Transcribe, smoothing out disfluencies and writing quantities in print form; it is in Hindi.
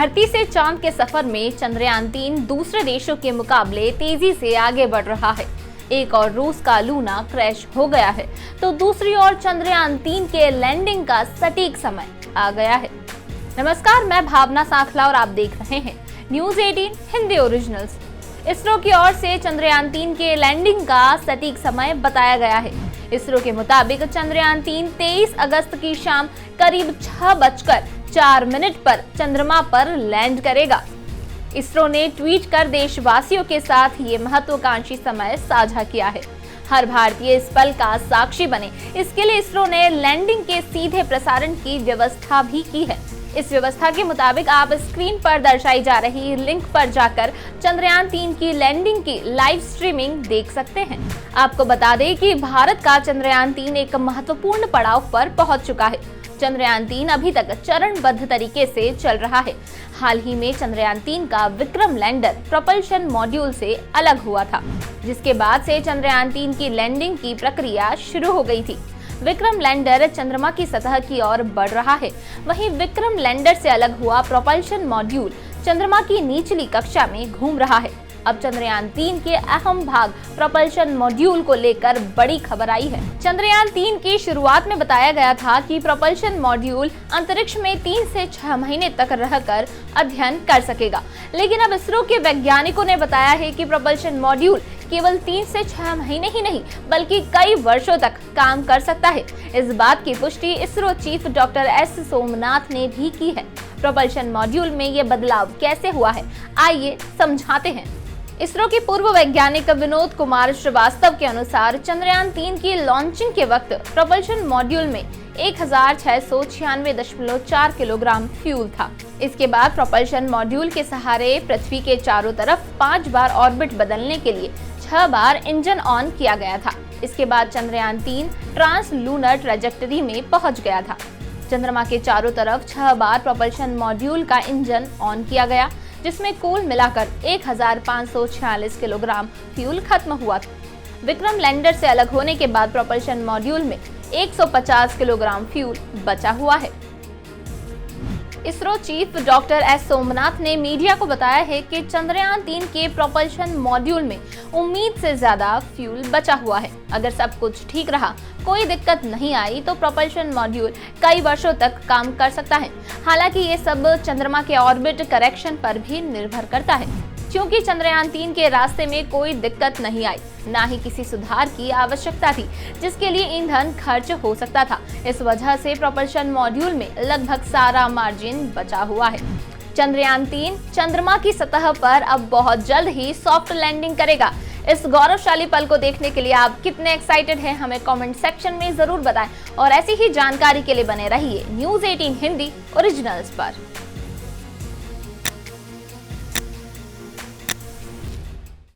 धरती से चांद के सफर में चंद्रयान-3 दूसरे देशों के मुकाबले तेजी से आगे बढ़ रहा है। एक और रूस का लूना क्रैश हो गया है, तो दूसरी ओर चंद्रयान-3 के लैंडिंग का सटीक समय आ गया है। नमस्कार, मैं भावना सांखला और आप देख रहे हैं न्यूज 18 हिंदी ओरिजिनल्स। इसरो की ओर से चंद्रयान-3 के लैंडिंग का सटीक समय बताया गया है। इसरो के मुताबिक चंद्रयान-3 23 अगस्त की शाम करीब 6:04 पर चंद्रमा पर लैंड करेगा। इसरो ने ट्वीट कर देशवासियों के साथ ये महत्वाकांक्षी समय साझा किया है। हर भारतीय इस पल का साक्षी बने, इसके लिए इसरो ने लैंडिंग के सीधे प्रसारण की व्यवस्था भी की है। इस व्यवस्था के मुताबिक आप स्क्रीन पर दर्शाई जा रही लिंक पर जाकर चंद्रयान-3 की लैंडिंग की लाइव स्ट्रीमिंग देख सकते हैं। आपको बता दें कि भारत का चंद्रयान-3 एक महत्वपूर्ण पड़ाव पर पहुंच चुका है। चंद्रयान-3 अभी तक चरणबद्ध तरीके से चल रहा है। हाल ही में चंद्रयान-3 का विक्रम लैंडर प्रोपल्शन मॉड्यूल से अलग हुआ था, जिसके बाद से चंद्रयान-3 की लैंडिंग की प्रक्रिया शुरू हो गई थी। विक्रम लैंडर चंद्रमा की सतह की ओर बढ़ रहा है, वहीं विक्रम लैंडर से अलग हुआ प्रोपल्शन मॉड्यूल चंद्रमा की निचली कक्षा में घूम रहा है। अब चंद्रयान-3 के अहम भाग प्रोपल्शन मॉड्यूल को लेकर बड़ी खबर आई है। चंद्रयान-3 की शुरुआत में बताया गया था कि प्रोपल्शन मॉड्यूल अंतरिक्ष में 3 से 6 महीने तक रहकर अध्ययन कर सकेगा, लेकिन अब इसरो के वैज्ञानिकों ने बताया है कि प्रोपल्शन मॉड्यूल केवल 3 से 6 महीने ही नहीं बल्कि कई वर्षों तक काम कर सकता है। इस बात की पुष्टि ISRO chief doctor S Somnath ने भी की है। प्रोपल्शन मॉड्यूल में ये बदलाव कैसे हुआ है, आइए समझाते हैं। इसरो के पूर्व वैज्ञानिक विनोद कुमार श्रीवास्तव के अनुसार चंद्रयान-3 की लॉन्चिंग के वक्त प्रोपल्शन मॉड्यूल में 1696.4 किलोग्राम फ्यूल था। इसके बाद प्रोपल्शन मॉड्यूल के सहारे पृथ्वी के चारों तरफ 5 बार ऑर्बिट बदलने के लिए 6 बार इंजन ऑन किया गया था। इसके बाद चंद्रयान-3 ट्रांस लूनर ट्रैजेक्टरी में पहुंच गया था। चंद्रमा के चारों तरफ 6 बार प्रोपल्शन मॉड्यूल का इंजन ऑन किया गया, जिसमें कुल मिलाकर 1546 किलोग्राम फ्यूल खत्म हुआ था। विक्रम लैंडर से अलग होने के बाद प्रोपल्शन मॉड्यूल में 150 किलोग्राम फ्यूल बचा हुआ है। ISRO chief doctor S Somnath ने मीडिया को बताया है कि चंद्रयान-3 के प्रोपल्शन मॉड्यूल में उम्मीद से ज्यादा फ्यूल बचा हुआ है। अगर सब कुछ ठीक रहा, कोई दिक्कत नहीं आई, तो प्रोपल्शन मॉड्यूल कई वर्षों तक काम कर सकता है। हालांकि ये सब चंद्रमा के ऑर्बिट करेक्शन पर भी निर्भर करता है। क्योंकि चंद्रयान-3 के रास्ते में कोई दिक्कत नहीं आई, ना ही किसी सुधार की आवश्यकता थी, जिसके लिए ईंधन खर्च हो सकता था। इस वजह से प्रोपल्शन मॉड्यूल में लगभग सारा मार्जिन बचा हुआ है। चंद्रयान-3 चंद्रमा की सतह पर अब बहुत जल्द ही सॉफ्ट लैंडिंग करेगा। इस गौरवशाली पल को देखने के लिए आप कितने एक्साइटेड हैं, हमें कमेंट सेक्शन में जरूर बताएं और ऐसी ही जानकारी के लिए बने रहिए न्यूज 18 हिंदी ओरिजिनल्स पर।